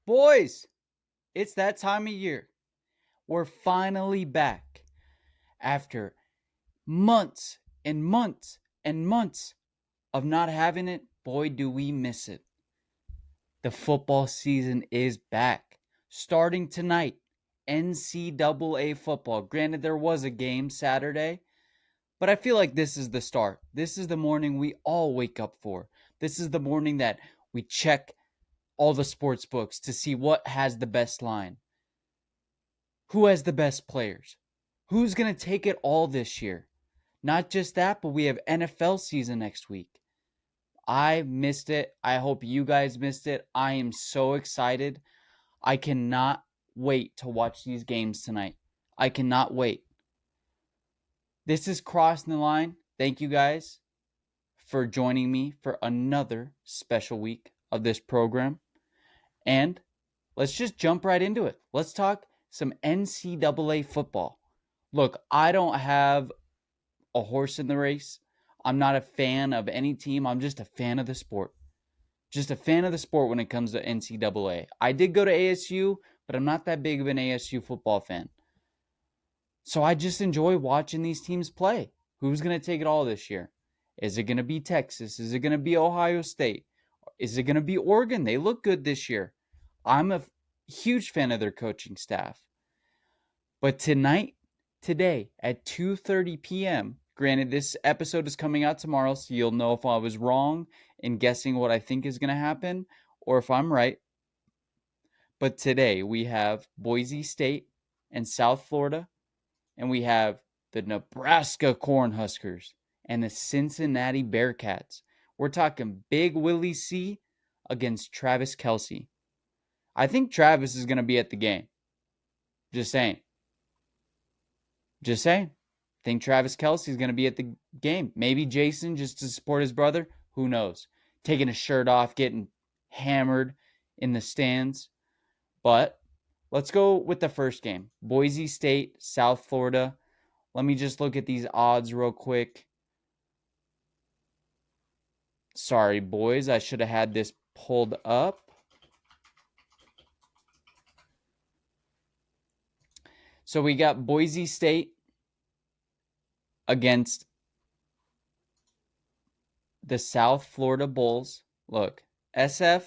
Boys, it's that time of year. We're finally back after months and months and months of not having it. Boy, do we miss it. The football season is back. Starting tonight, NCAA football. Granted, there was a game Saturday, but I feel like this is the start. This is the morning we all wake up for. This is the morning that we check all the sports books to see what has the best line. Who has the best players? Who's going to take it all this year? Not just that, but we have NFL season next week. I missed it. I hope you guys missed it. I am so excited. I cannot wait to watch these games tonight. I cannot wait. This is Crossing the Line. Thank you guys for joining me for another special week of this program. And let's just jump right into it. Let's talk some NCAA football. Look, I don't have a horse in the race. I'm not a fan of any team. I'm just a fan of the sport. Just a fan of the sport when it comes to NCAA. I did go to ASU, but I'm not that big of an ASU football fan. So I just enjoy watching these teams play. Who's going to take it all this year? Is it going to be Texas? Is it going to be Ohio State? Is it going to be Oregon? They look good this year. I'm a huge fan of their coaching staff. But today at 2:30 p.m., granted this episode is coming out tomorrow, so you'll know if I was wrong in guessing what I think is going to happen or if I'm right. But today we have Boise State and South Florida, and we have the Nebraska Cornhuskers and the Cincinnati Bearcats. We're talking Big Willie C against Travis Kelce. I think Travis is going to be at the game. Just saying. Think Travis Kelce is going to be at the game. Maybe Jason just to support his brother. Who knows? Taking his shirt off, getting hammered in the stands. But let's go with the first game. Boise State, South Florida. Let me just look at these odds real quick. Sorry, boys. I should have had this pulled up. So we got Boise State against the South Florida Bulls. Look, SF,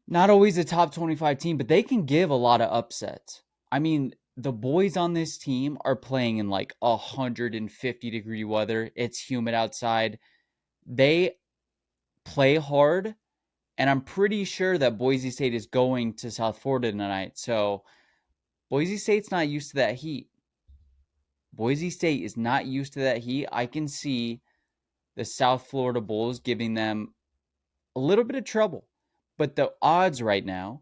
not always a top 25 team, but they can give a lot of upsets. I mean, the boys on this team are playing in like 150-degree weather. It's humid outside. They play hard, and I'm pretty sure that Boise State is going to South Florida tonight. So Boise State's not used to that heat. Boise State is not used to that heat. I can see the South Florida Bulls giving them a little bit of trouble. But the odds right now,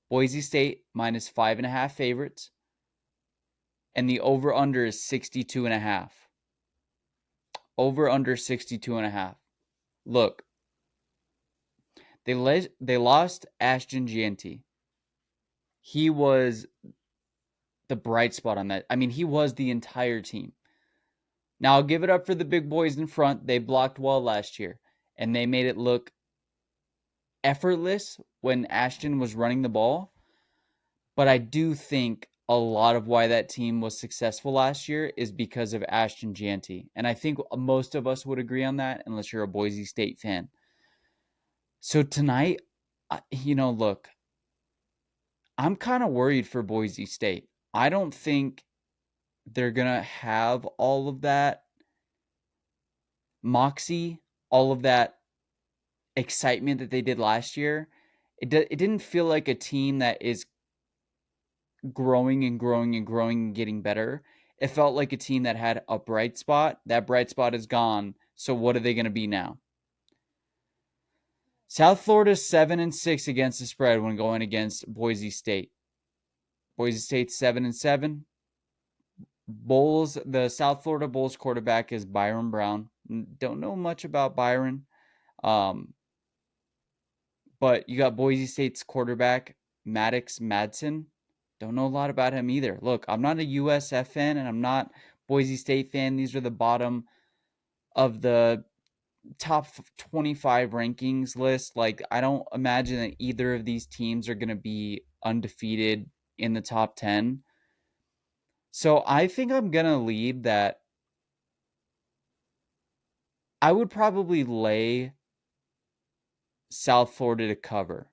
Boise State minus 5.5 favorites. And the over-under is 62.5. Over-under 62.5. Look, they lost Ashton Gianti. He was the bright spot on that. I mean, he was the entire team. Now, I'll give it up for the big boys in front. They blocked well last year, and they made it look effortless when Ashton was running the ball. But I do think a lot of why that team was successful last year is because of Ashton Gianti. And I think most of us would agree on that, unless you're a Boise State fan. So tonight, look, I'm kind of worried for Boise State. I don't think they're going to have all of that moxie, all of that excitement that they did last year. It didn't feel like a team that is growing and growing and growing and getting better. It felt like a team that had a bright spot. That bright spot is gone. So what are they going to be now? South Florida's 7-6 against the spread when going against Boise State. Boise State 7-7. Bulls, the South Florida Bulls quarterback is Byron Brown. Don't know much about Byron. But you got Boise State's quarterback, Maddox Madsen. Don't know a lot about him either. Look, I'm not a USF fan and I'm not Boise State fan. These are the bottom of the top 25 rankings list. Like, I don't imagine that either of these teams are going to be undefeated in the top 10. So I think I'm going to lead that. I would probably lay South Florida to cover,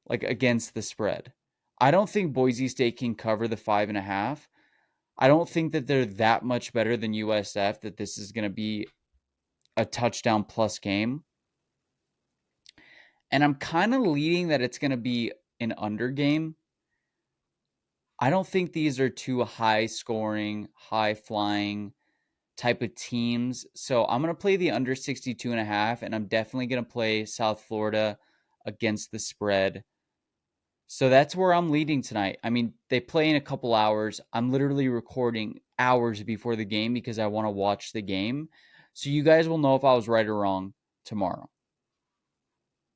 like against the spread. I don't think Boise State can cover the 5.5. I don't think that they're that much better than USF that this is going to be a touchdown plus game. And I'm kind of leading that it's going to be an under game. I don't think these are two high scoring, high flying type of teams. So I'm going to play the under 62.5, and I'm definitely going to play South Florida against the spread. So that's where I'm leading tonight. I mean, they play in a couple hours. I'm literally recording hours before the game because I want to watch the game. So you guys will know if I was right or wrong tomorrow.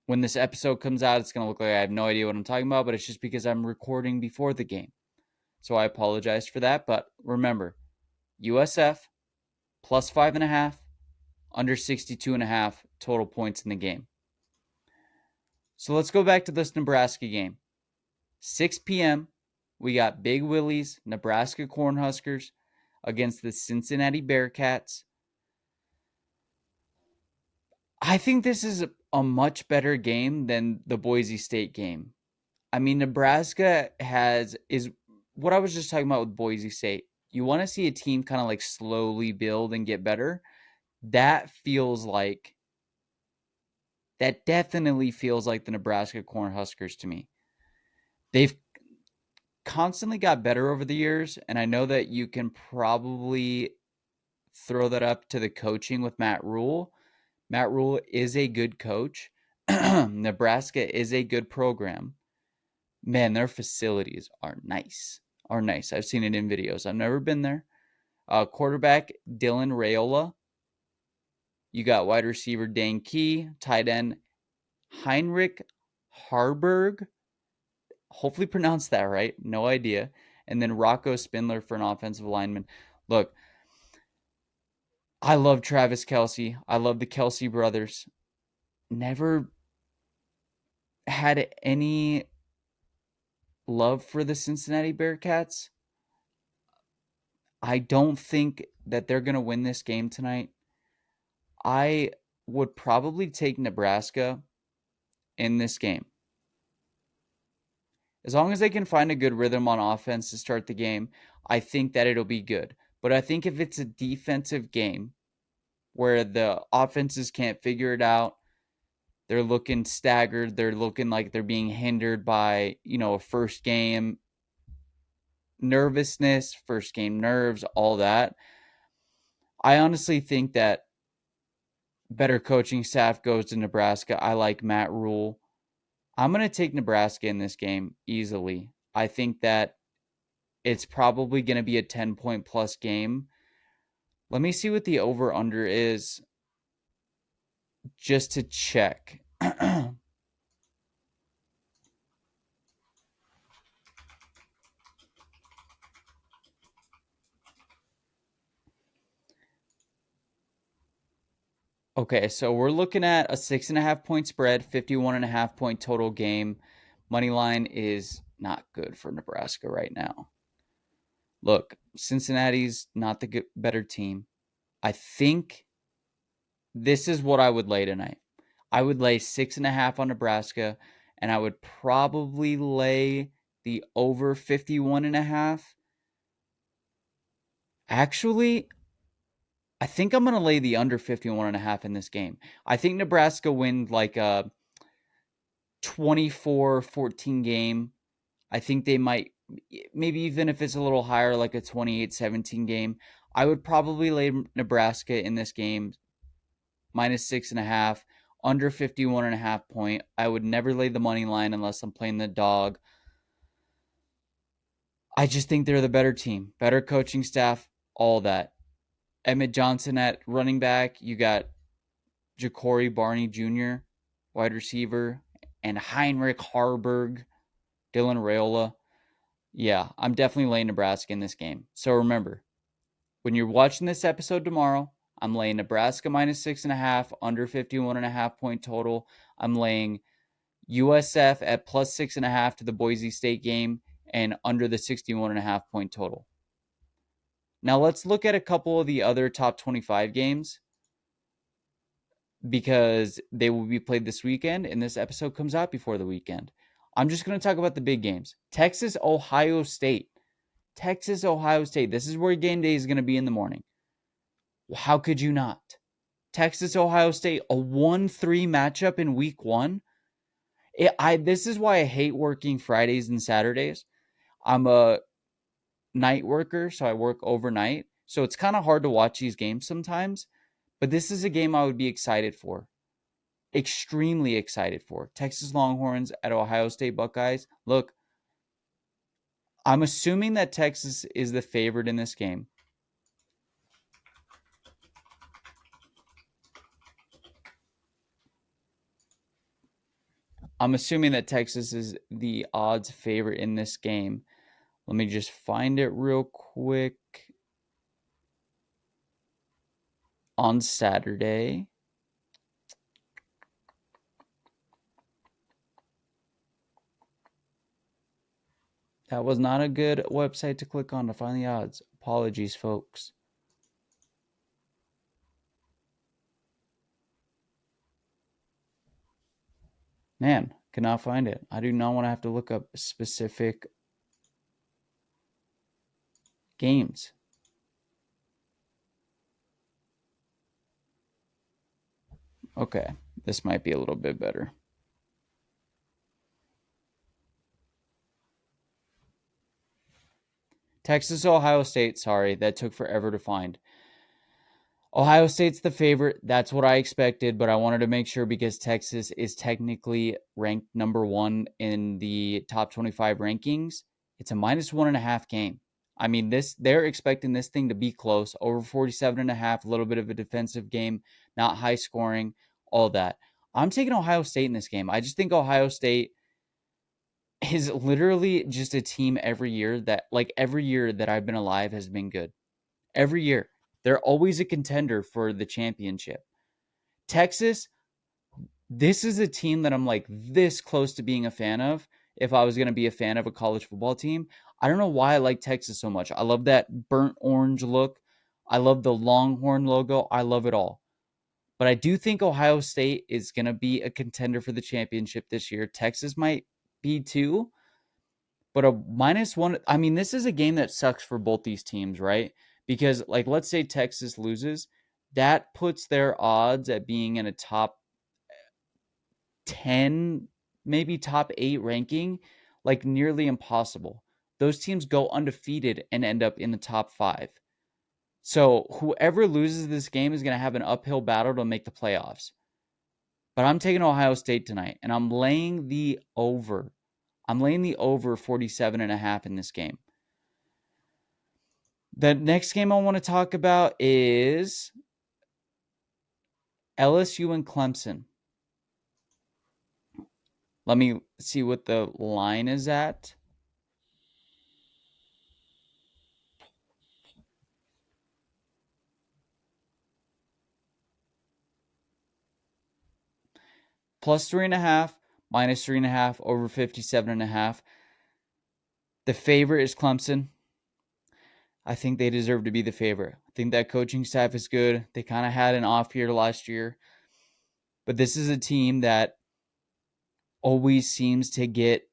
When this episode comes out, it's going to look like I have no idea what I'm talking about, but it's just because I'm recording before the game. So I apologize for that. But remember, USF plus 5.5, under 62.5 total points in the game. So let's go back to this Nebraska game. 6 p.m., we got Big Willie's Nebraska Cornhuskers against the Cincinnati Bearcats. I think this is a much better game than the Boise State game. I mean, Nebraska is what I was just talking about with Boise State. You want to see a team kind of like slowly build and get better. That definitely feels like the Nebraska Cornhuskers to me. They've constantly got better over the years, and I know that you can probably throw that up to the coaching with Matt Rule. Matt Rule is a good coach. Nebraska is a good program. Man, their facilities are nice. I've seen it in videos. I've never been there. Quarterback Dylan Raiola. You got wide receiver Dane Key, tight end Heinrich Harburg. Hopefully pronounced that right. No idea. And then Rocco Spindler for an offensive lineman. Look, I love Travis Kelce. I love the Kelce brothers. Never had any love for the Cincinnati Bearcats. I don't think that they're going to win this game tonight. I would probably take Nebraska in this game. As long as they can find a good rhythm on offense to start the game, I think that it'll be good. But I think if it's a defensive game where the offenses can't figure it out, they're looking staggered, they're looking like they're being hindered by, a first game nervousness, first game nerves, all that. I honestly think that better coaching staff goes to Nebraska. I like Matt Rule. I'm going to take Nebraska in this game easily. I think that it's probably going to be a 10-point plus game. Let me see what the over-under is just to check. Okay, so we're looking at a 6.5-point spread, 51.5-point total game. Money line is not good for Nebraska right now. Look, Cincinnati's not the better team. I think this is what I would lay tonight. I would lay 6.5 on Nebraska, and I would probably lay the over 51.5. Actually, I think I'm going to lay the under 51.5 in this game. I think Nebraska wins like a 24-14 game. I think they might, maybe even if it's a little higher, like a 28-17 game. I would probably lay Nebraska in this game minus 6.5, under 51.5 point. I would never lay the money line unless I'm playing the dog. I just think they're the better team, better coaching staff, all that. Emmett Johnson at running back. You got Ja'Cory Barney Jr., wide receiver, and Heinrich Harburg, Dylan Raiola. Yeah, I'm definitely laying Nebraska in this game. So remember, when you're watching this episode tomorrow, I'm laying Nebraska minus 6.5, under 51.5 point total. I'm laying USF at plus 6.5 to the Boise State game and under the 61.5 point total. Now let's look at a couple of the other top 25 games because they will be played this weekend and this episode comes out before the weekend. I'm just going to talk about the big games. Texas, Ohio State. Texas, Ohio State. This is where game day is going to be in the morning. How could you not? Texas, Ohio State, a 1-3 matchup in week one. This is why I hate working Fridays and Saturdays. I'm a night worker, so I work overnight. So it's kind of hard to watch these games sometimes. But this is a game I would be excited for. Extremely excited for. Texas Longhorns at Ohio State Buckeyes. Look, I'm assuming that Texas is the favorite in this game. I'm assuming that Texas is the odds favorite in this game. Let me just find it real quick. On Saturday, that was not a good website to click on to find the odds. Apologies, folks. Man, cannot find it. I do not want to have to look up specific games. Okay, this might be a little bit better. Texas, Ohio State, sorry, that took forever to find. Ohio State's the favorite. That's what I expected, but I wanted to make sure because Texas is technically ranked number one in the top 25 rankings. It's a minus 1.5 game. I mean, they're expecting this thing to be close, over 47.5, a little bit of a defensive game, not high scoring, all that. I'm taking Ohio State in this game. I just think Ohio State is literally just a team every year that I've been alive has been good. Every year. They're always a contender for the championship. Texas, this is a team that I'm like this close to being a fan of if I was going to be a fan of a college football team. I don't know why I like Texas so much. I love that burnt orange look. I love the Longhorn logo. I love it all. But I do think Ohio State is going to be a contender for the championship this year. Texas might be too. But a minus one, I mean, this is a game that sucks for both these teams, right? Because, like, let's say Texas loses, that puts their odds at being in a top 10, maybe top 8 ranking, like, nearly impossible. Those teams go undefeated and end up in the top 5. So, whoever loses this game is going to have an uphill battle to make the playoffs. But I'm taking Ohio State tonight, and I'm laying the over. I'm laying the over 47.5 in this game. The next game I want to talk about is LSU and Clemson. Let me see what the line is at. Plus 3.5, minus 3.5, over 57.5. The favorite is Clemson. I think they deserve to be the favorite. I think that coaching staff is good. They kind of had an off year last year. But this is a team that always seems to get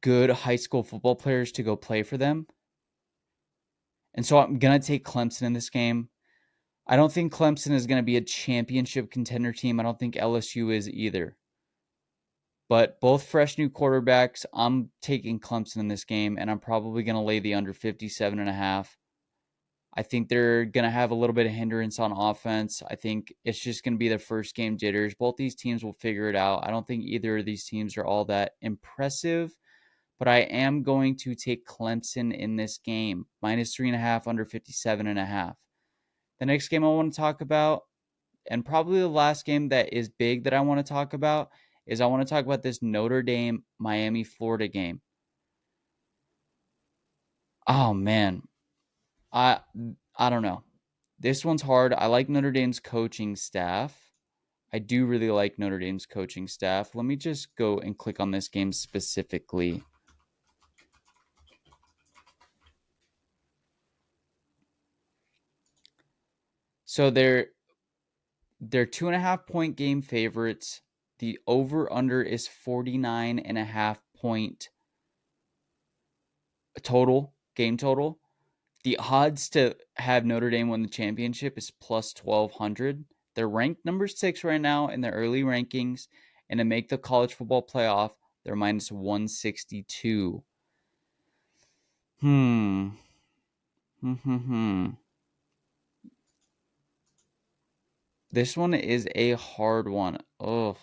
good high school football players to go play for them. And so I'm going to take Clemson in this game. I don't think Clemson is going to be a championship contender team. I don't think LSU is either. But both fresh new quarterbacks, I'm taking Clemson in this game, and I'm probably going to lay the under 57.5. I think they're going to have a little bit of hindrance on offense. I think it's just going to be the first game jitters. Both these teams will figure it out. I don't think either of these teams are all that impressive, but I am going to take Clemson in this game. Minus 3.5, under 57.5. The next game I want to talk about, and probably the last game that is big that I want to talk about, is I want to talk about this Notre Dame, Miami, Florida game. Oh, man. I don't know. This one's hard. I like Notre Dame's coaching staff. I do really like Notre Dame's coaching staff. Let me just go and click on this game specifically. So they're 2.5-point game favorites. The over-under is 49.5-point game total. The odds to have Notre Dame win the championship is plus 1,200. They're ranked number 6 right now in the early rankings, and to make the college football playoff, they're minus 162. This one is a hard one. Ugh.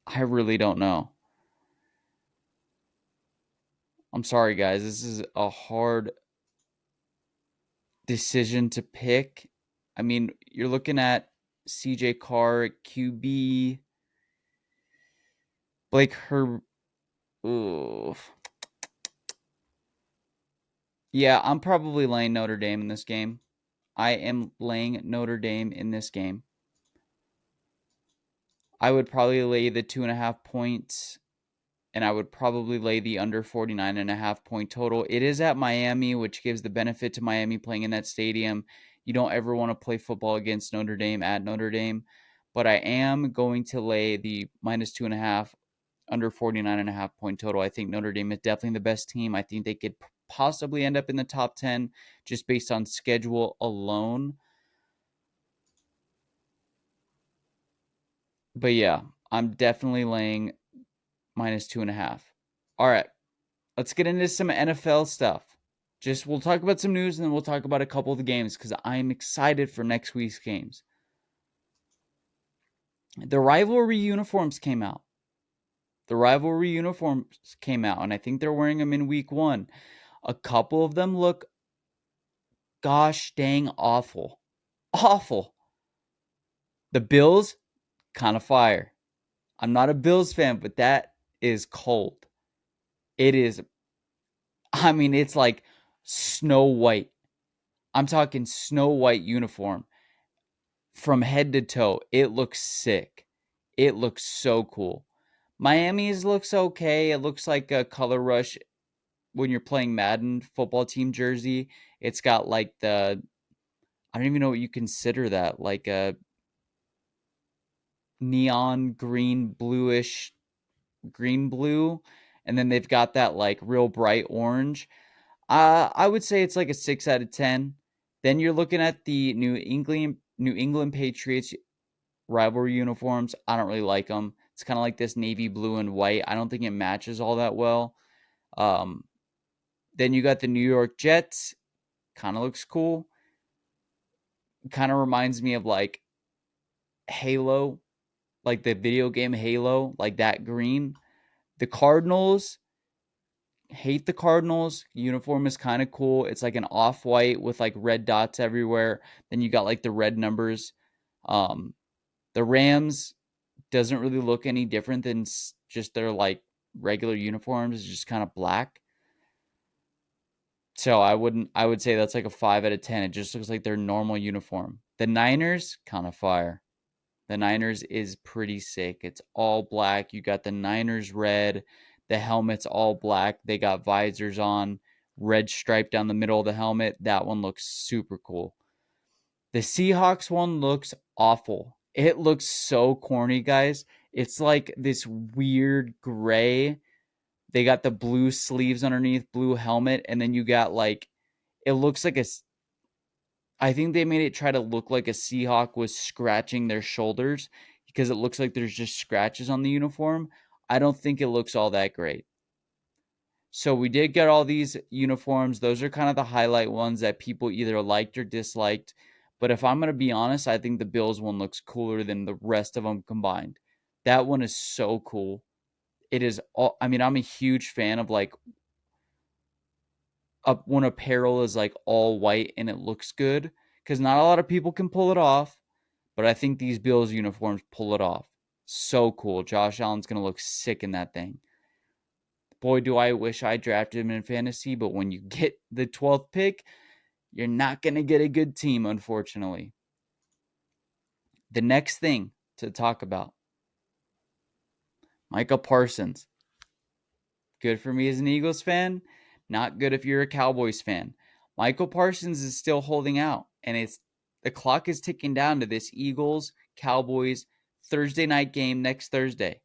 I really don't know. I'm sorry, guys. This is a hard decision to pick. I mean, you're looking at CJ Carr, QB, Blake Herb. Ooh. Yeah, I'm probably laying Notre Dame in this game. I am laying Notre Dame in this game. I would probably lay the 2.5 points, and I would probably lay the under 49.5 point total. It is at Miami, which gives the benefit to Miami playing in that stadium. You don't ever want to play football against Notre Dame at Notre Dame, but I am going to lay the minus 2.5 under 49.5 point total. I think Notre Dame is definitely the best team. I think they could possibly end up in the top 10 just based on schedule alone. But yeah, I'm definitely laying minus 2.5. All right, let's get into some NFL stuff. We'll talk about some news and then we'll talk about a couple of the games because I'm excited for next week's games. The rivalry uniforms came out. And I think they're wearing them in week 1. A couple of them look gosh dang awful. Awful. The Bills, kind of fire. I'm not a Bills fan, but that is cold. It's like Snow White. I'm talking Snow White uniform. From head to toe, it looks sick. It looks so cool. Miami's looks okay. It looks like a color rush when you're playing Madden football team jersey. It's got like I don't even know what you consider that, like a neon green, bluish, green blue, and then they've got that like real bright orange. I would say it's like a 6 out of 10. Then you're looking at the New England Patriots rivalry uniforms. I don't really like them. It's kind of like this navy blue and white. I don't think it matches all that well. Then you got the New York Jets. Kind of looks cool. Kind of reminds me of like Halo, like the video game Halo, like that green. The Cardinals, hate the Cardinals. Uniform is kind of cool. It's like an off-white with like red dots everywhere. Then you got like the red numbers. The Rams doesn't really look any different than just their like regular uniforms. It's just kind of black. So I would say that's like a 5 out of 10. It just looks like their normal uniform. The Niners, kind of fire. The Niners is pretty sick. It's all black. You got the Niners red. The helmet's all black. They got visors on. Red stripe down the middle of the helmet. That one looks super cool. The Seahawks one looks awful. It looks so corny, guys. It's like this weird gray. They got the blue sleeves underneath, blue helmet, and then you got like, it looks like I think they made it try to look like a Seahawk was scratching their shoulders because it looks like there's just scratches on the uniform. I don't think it looks all that great. So we did get all these uniforms. Those are kind of the highlight ones that people either liked or disliked. But if I'm going to be honest, I think the Bills one looks cooler than the rest of them combined. That one is so cool. It is all, I'm a huge fan of like when apparel is like all white and it looks good because not a lot of people can pull it off. But I think these Bills uniforms pull it off. So cool. Josh Allen's going to look sick in that thing. Boy, do I wish I drafted him in fantasy, but when you get the 12th pick, You're not going to get a good team, unfortunately. The next thing to talk about, Micah Parsons. Good for me as an Eagles fan. Not good if you're a Cowboys fan. Michael Parsons is still holding out, and the clock is ticking down to this Eagles Cowboys Thursday night game next Thursday.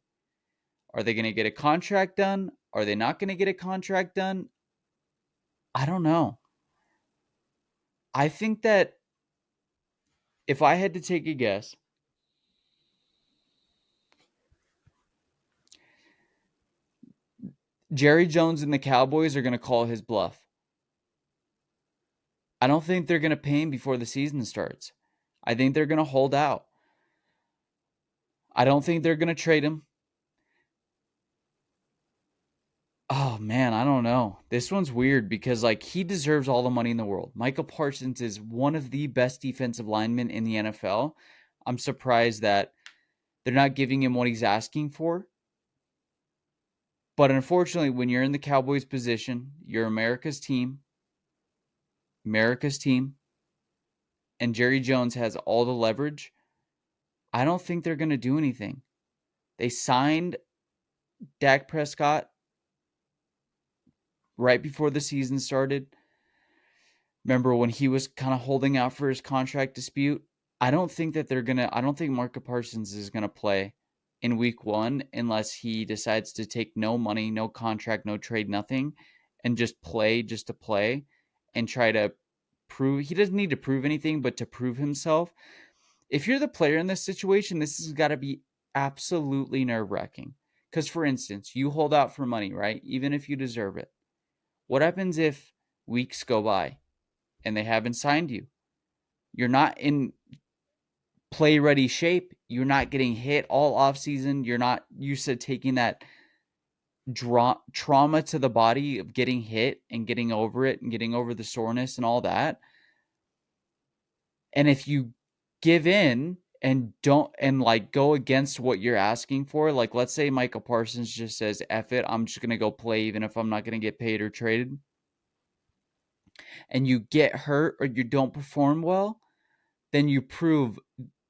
Are they going to get a contract done? Are they not going to get a contract done? I don't know. I think that if I had to take a guess, Jerry Jones and the Cowboys are going to call his bluff. I don't think they're going to pay him before the season starts. I think they're going to hold out. I don't think they're going to trade him. Oh man, I don't know. This one's weird because he deserves all the money in the world. Michael Parsons is one of the best defensive linemen in the NFL. I'm surprised that they're not giving him what he's asking for. But unfortunately, when you're in the Cowboys position, you're America's team, and Jerry Jones has all the leverage. I don't think they're going to do anything. They signed Dak Prescott right before the season started. Remember when he was kind of holding out for his contract dispute? I don't think Micah Parsons is going to play in week 1 unless he decides to take no money, no contract, no trade, nothing, and just to play and try to prove. He doesn't need to prove anything, but to prove himself. If you're the player in this situation, this has got to be absolutely nerve-wracking. Because, for instance, you hold out for money, right? Even if you deserve it. What happens if weeks go by and they haven't signed you? You're not in play-ready shape. You're not getting hit all offseason. You're not used to taking that trauma to the body of getting hit and getting over it and getting over the soreness and all that. And if you give in and go against what you're asking for, let's say Michael Parsons just says, F it, I'm just going to go play even if I'm not going to get paid or traded, and you get hurt or you don't perform well, then you prove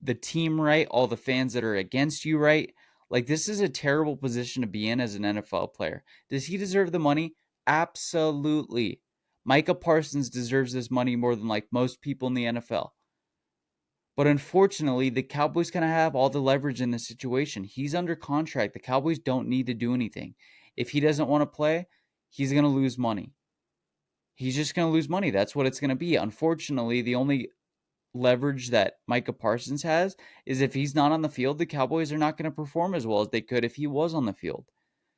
the team right, all the fans that are against you right. This is a terrible position to be in as an NFL player. Does he deserve the money? Absolutely. Micah Parsons deserves this money more than most people in the NFL. But unfortunately, the Cowboys kind of have all the leverage in this situation. He's under contract. The Cowboys don't need to do anything. If he doesn't want to play, he's going to lose money. He's just going to lose money. That's what it's going to be. Unfortunately, the only leverage that Micah Parsons has is if he's not on the field, the Cowboys are not going to perform as well as they could if he was on the field.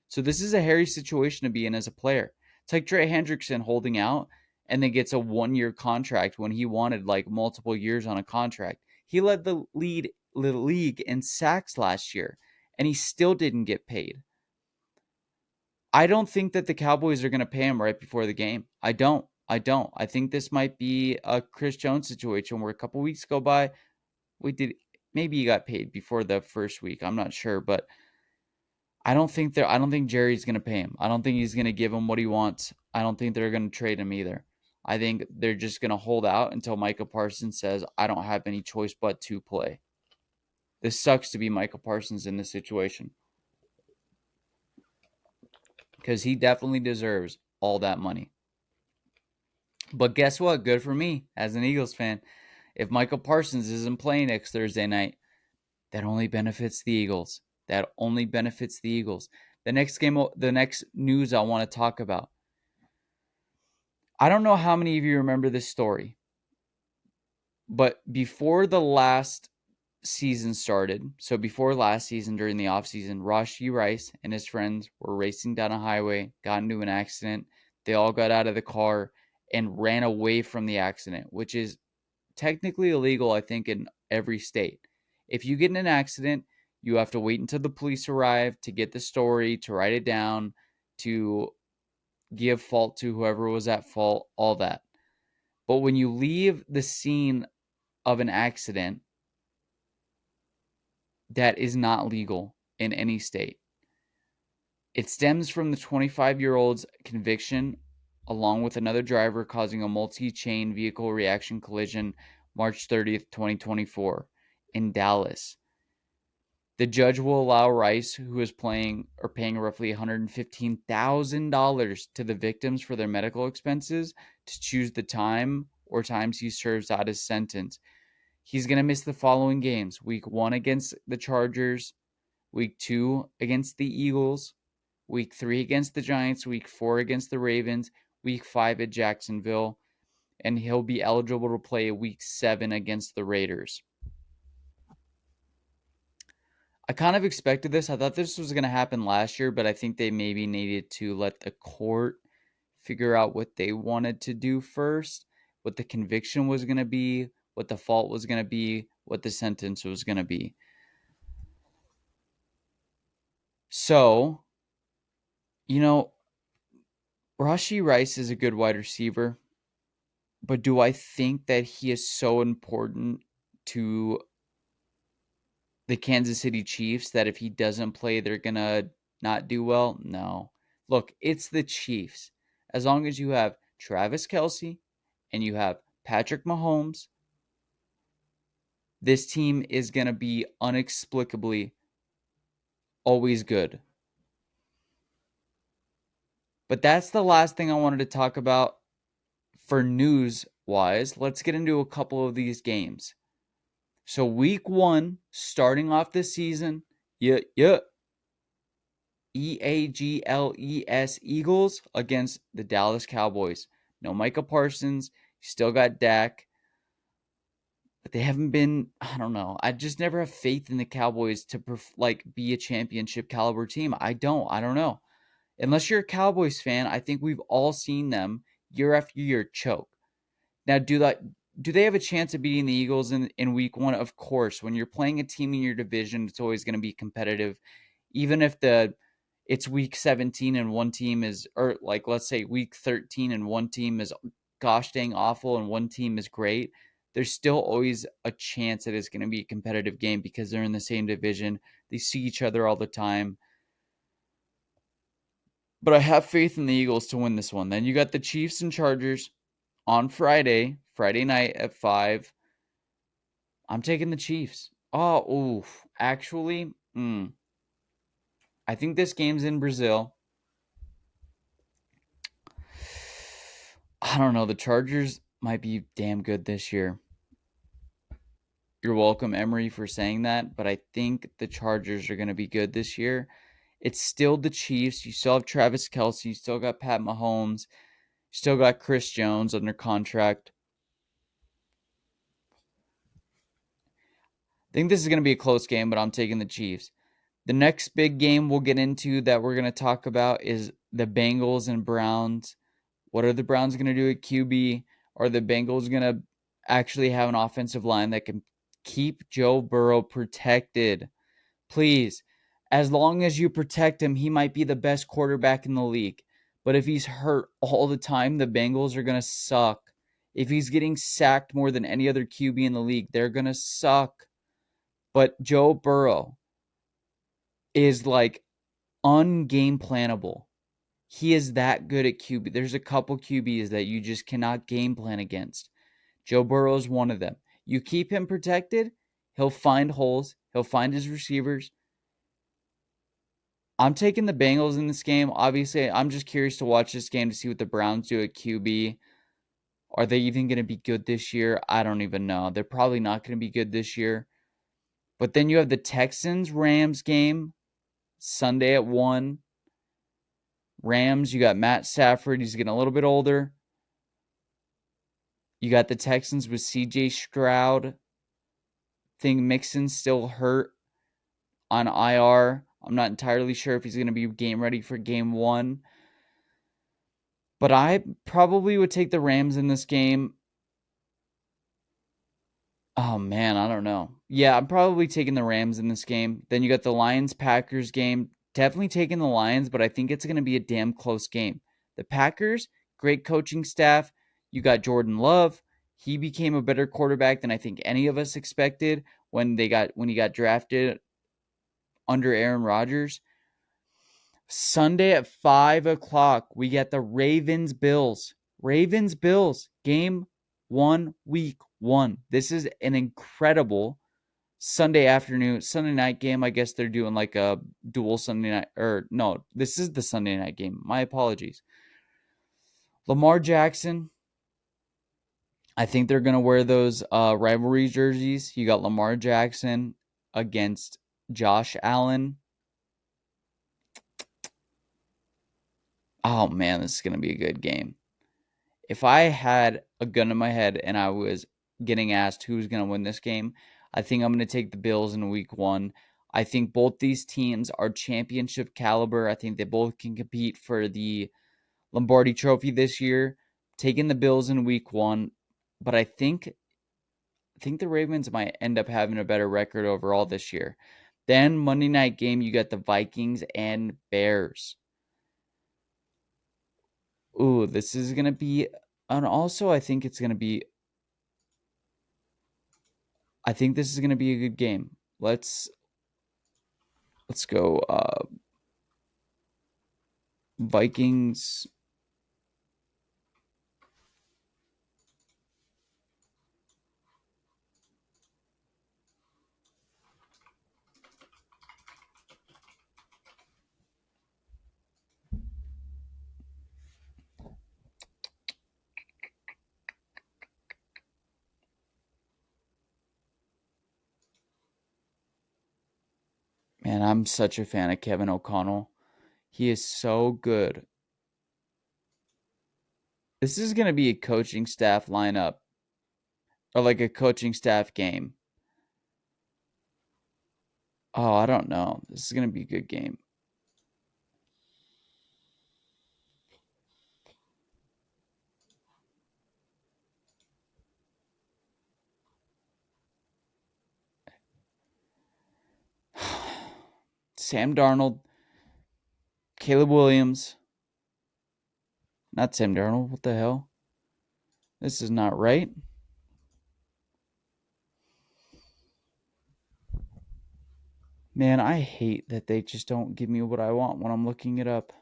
So this is a hairy situation to be in as a player. It's like Trey Hendrickson holding out and then gets a 1-year contract when he wanted multiple years on a contract. He led the league in sacks last year, and he still didn't get paid. I don't think that the Cowboys are going to pay him right before the game. I don't. I think this might be a Chris Jones situation where a couple weeks go by. Maybe he got paid before the first week. I'm not sure, but I don't think Jerry's going to pay him. I don't think he's going to give him what he wants. I don't think they're going to trade him either. I think they're just going to hold out until Micah Parsons says, I don't have any choice but to play. This sucks to be Micah Parsons in this situation, because he definitely deserves all that money. But guess what? Good for me as an Eagles fan. If Michael Parsons isn't playing next Thursday night, that only benefits the Eagles. The next news I want to talk about. I don't know how many of you remember this story, but before the last season started, so before last season during the offseason, Rashi Rice and his friends were racing down a highway, got into an accident. They all got out of the car and ran away from the accident, which is technically illegal, I think, in every state. If you get in an accident, you have to wait until the police arrive to get the story, to write it down, to give fault to whoever was at fault, all that. But when you leave the scene of an accident, that is not legal in any state. It stems from the 25-year-old's conviction along with another driver, causing a multi-chain vehicle reaction collision March 30th, 2024 in Dallas. The judge will allow Rice, who is paying roughly $115,000 to the victims for their medical expenses, to choose the time or times he serves out his sentence. He's going to miss the following games: week 1 against the Chargers, week 2 against the Eagles, week 3 against the Giants, week 4 against the Ravens, week 5 at Jacksonville, and he'll be eligible to play week 7 against the Raiders. I kind of expected this. I thought this was going to happen last year, but I think they maybe needed to let the court figure out what they wanted to do first, what the conviction was going to be, what the fault was going to be, what the sentence was going to be. So, Rashi Rice is a good wide receiver, but do I think that he is so important to the Kansas City Chiefs that if he doesn't play, they're going to not do well? No. Look, it's the Chiefs. As long as you have Travis Kelce and you have Patrick Mahomes, this team is going to be inexplicably always good. But that's the last thing I wanted to talk about for news-wise. Let's get into a couple of these games. So week 1, starting off the season, EAGLES Eagles against the Dallas Cowboys. No Micah Parsons. You still got Dak. But they haven't been, I don't know. I just never have faith in the Cowboys to be a championship caliber team. I don't know. Unless you're a Cowboys fan, I think we've all seen them year after year choke. Now, do they have a chance of beating the Eagles in week 1? Of course. When you're playing a team in your division, it's always going to be competitive. Even if it's week 17 and one team is, or like let's say week 13 and one team is gosh dang awful and one team is great, there's still always a chance that it's going to be a competitive game because they're in the same division. They see each other all the time. But I have faith in the Eagles to win this one. Then you got the Chiefs and Chargers on Friday night at 5. I'm taking the Chiefs. Actually, I think this game's in Brazil. I don't know. The Chargers might be damn good this year. You're welcome, Emery, for saying that, but I think the Chargers are going to be good this year. It's still the Chiefs. You still have Travis Kelce. You still got Pat Mahomes. You still got Chris Jones under contract. I think this is going to be a close game, but I'm taking the Chiefs. The next big game we'll get into that we're going to talk about is the Bengals and Browns. What are the Browns going to do at QB? Are the Bengals going to actually have an offensive line that can keep Joe Burrow protected? Please, as long as you protect him, he might be the best quarterback in the league. But if he's hurt all the time, the Bengals are going to suck. If he's getting sacked more than any other QB in the league, they're going to suck. But Joe Burrow is like ungame planable. He is that good at QB. There's a couple QBs that you just cannot game plan against. Joe Burrow is one of them. You keep him protected, he'll find holes. He'll find his receivers. I'm taking the Bengals in this game. Obviously, I'm just curious to watch this game to see what the Browns do at QB. Are they even going to be good this year? I don't even know. They're probably not going to be good this year. But then you have the Texans-Rams game Sunday at 1. Rams, you got Matt Stafford. He's getting a little bit older. You got the Texans with C.J. Stroud. Think Mixon's still hurt on IR. I'm not entirely sure if he's going to be game ready for game 1. But I probably would take the Rams in this game. Oh, man, I don't know. Yeah, I'm probably taking the Rams in this game. Then you got the Lions-Packers game. Definitely taking the Lions, but I think it's going to be a damn close game. The Packers, great coaching staff. You got Jordan Love. He became a better quarterback than I think any of us expected when he got drafted under Aaron Rodgers. Sunday at 5 o'clock, we get the Ravens-Bills. Ravens-Bills, game 1, week 1. This is an incredible Sunday night game. I guess they're doing like a dual Sunday night. Or no, this is the Sunday night game. My apologies. Lamar Jackson. I think they're going to wear those rivalry jerseys. You got Lamar Jackson against Josh Allen. Oh, man, this is going to be a good game. If I had a gun in my head and I was getting asked who's going to win this game, I think I'm going to take the Bills in week 1. I think both these teams are championship caliber. I think they both can compete for the Lombardi Trophy this year. Taking the Bills in week 1, but I think the Ravens might end up having a better record overall this year. Then Monday night game, you got the Vikings and Bears. Ooh, this is going to be, and also I think this is going to be a good game. Let's go Vikings. Man, I'm such a fan of Kevin O'Connell. He is so good. This is going to be a coaching staff lineup or like a coaching staff game. Oh, I don't know. This is going to be a good game. Sam Darnold, Caleb Williams. Not Sam Darnold. What the hell? This is not right. Man, I hate that they just don't give me what I want when I'm looking it up.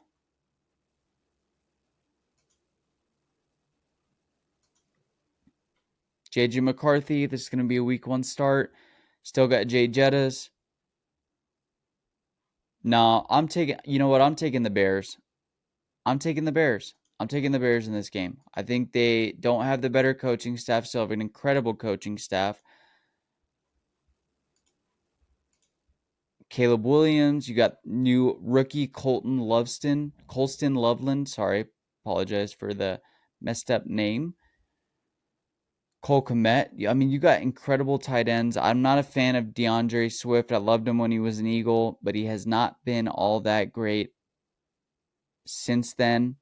JJ McCarthy, this is going to be a week 1 start. Still got Jay Jettas. No, I'm taking, you know what? I'm taking the Bears. I'm taking the Bears in this game. I think they don't have the better coaching staff, still have an incredible coaching staff. Caleb Williams, you got new rookie Colston Loveland. Sorry, apologize for the messed up name. Cole Kmet. I mean, you got incredible tight ends. I'm not a fan of DeAndre Swift. I loved him when he was an Eagle, but he has not been all that great since then.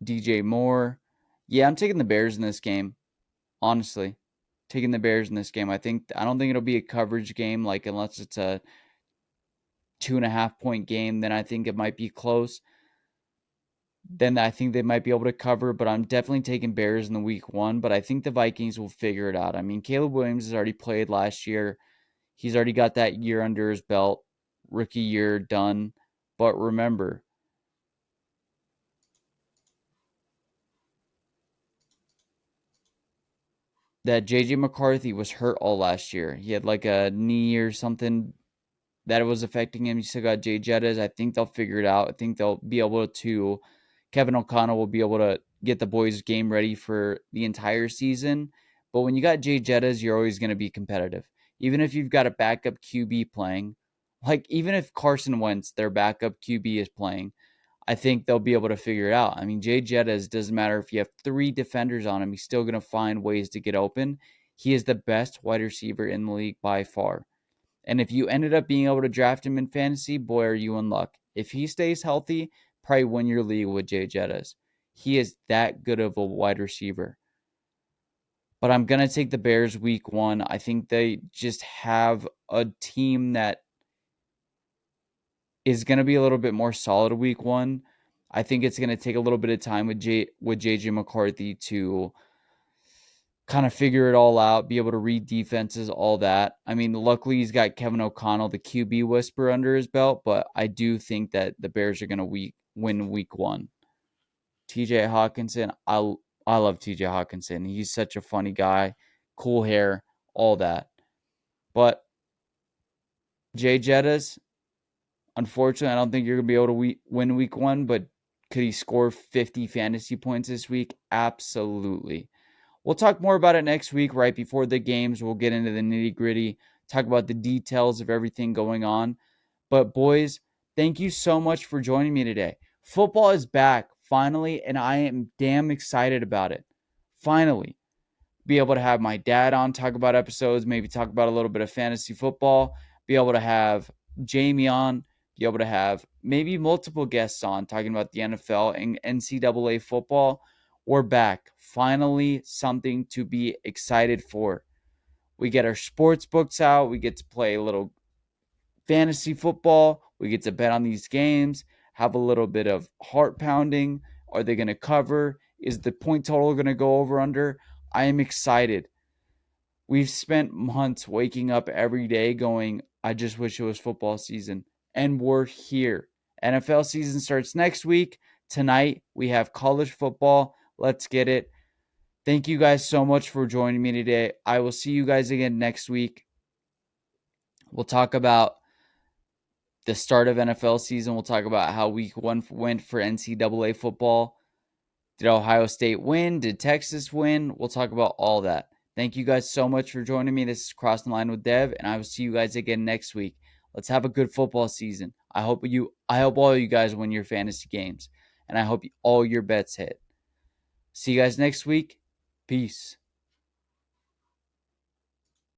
DJ Moore. Yeah, I'm taking the Bears in this game. Honestly, taking the Bears in this game. I don't think it'll be a coverage game, like unless it's a 2.5 point game, then I think it might be close. Then I think they might be able to cover, but I'm definitely taking Bears in the week 1, but I think the Vikings will figure it out. I mean, Caleb Williams has already played last year. He's already got that year under his belt. Rookie year done. But remember, that JJ McCarthy was hurt all last year. He had like a knee or something that was affecting him. You still got Jay Jettas. I think they'll figure it out. I think they'll be able to, Kevin O'Connell will be able to get the boys' game ready for the entire season. But when you got Jay Jettas, you're always going to be competitive. Even if you've got a backup QB playing, like even if Carson Wentz, their backup QB, is playing, I think they'll be able to figure it out. I mean, Jay Jettas, doesn't matter if you have 3 defenders on him, he's still going to find ways to get open. He is the best wide receiver in the league by far. And if you ended up being able to draft him in fantasy, boy, are you in luck. If he stays healthy, probably win your league with Jay Jettas. He is that good of a wide receiver. But I'm going to take the Bears week 1. I think they just have a team that is going to be a little bit more solid week 1. I think it's going to take a little bit of time with JJ McCarthy to kind of figure it all out, be able to read defenses, all that. I mean, luckily he's got Kevin O'Connell, the QB whisperer, under his belt, but I do think that the Bears are going to win week 1. TJ Hawkinson, I love TJ Hawkinson. He's such a funny guy, cool hair, all that. But Jay Jettas, unfortunately, I don't think you're going to be able to win week 1, but could he score 50 fantasy points this week? Absolutely. We'll talk more about it next week, right before the games. We'll get into the nitty-gritty, talk about the details of everything going on. But boys, thank you so much for joining me today. Football is back, finally, and I am damn excited about it. Finally. Be able to have my dad on, talk about episodes, maybe talk about a little bit of fantasy football, be able to have Jamie on, be able to have maybe multiple guests on talking about the NFL and NCAA football. We're back. Finally, something to be excited for. We get our sports books out. We get to play a little fantasy football. We get to bet on these games, have a little bit of heart pounding. Are they going to cover? Is the point total going to go over under? I am excited. We've spent months waking up every day going, I just wish it was football season. And we're here. NFL season starts next week. Tonight, we have college football. Let's get it. Thank you guys so much for joining me today. I will see you guys again next week. We'll talk about the start of NFL season. We'll talk about how week 1 went for NCAA football. Did Ohio State win? Did Texas win? We'll talk about all that. Thank you guys so much for joining me. This is Crossing the Line with Devv, and I will see you guys again next week. Let's have a good football season. I hope all you guys win your fantasy games, and I hope all your bets hit. See you guys next week. Peace.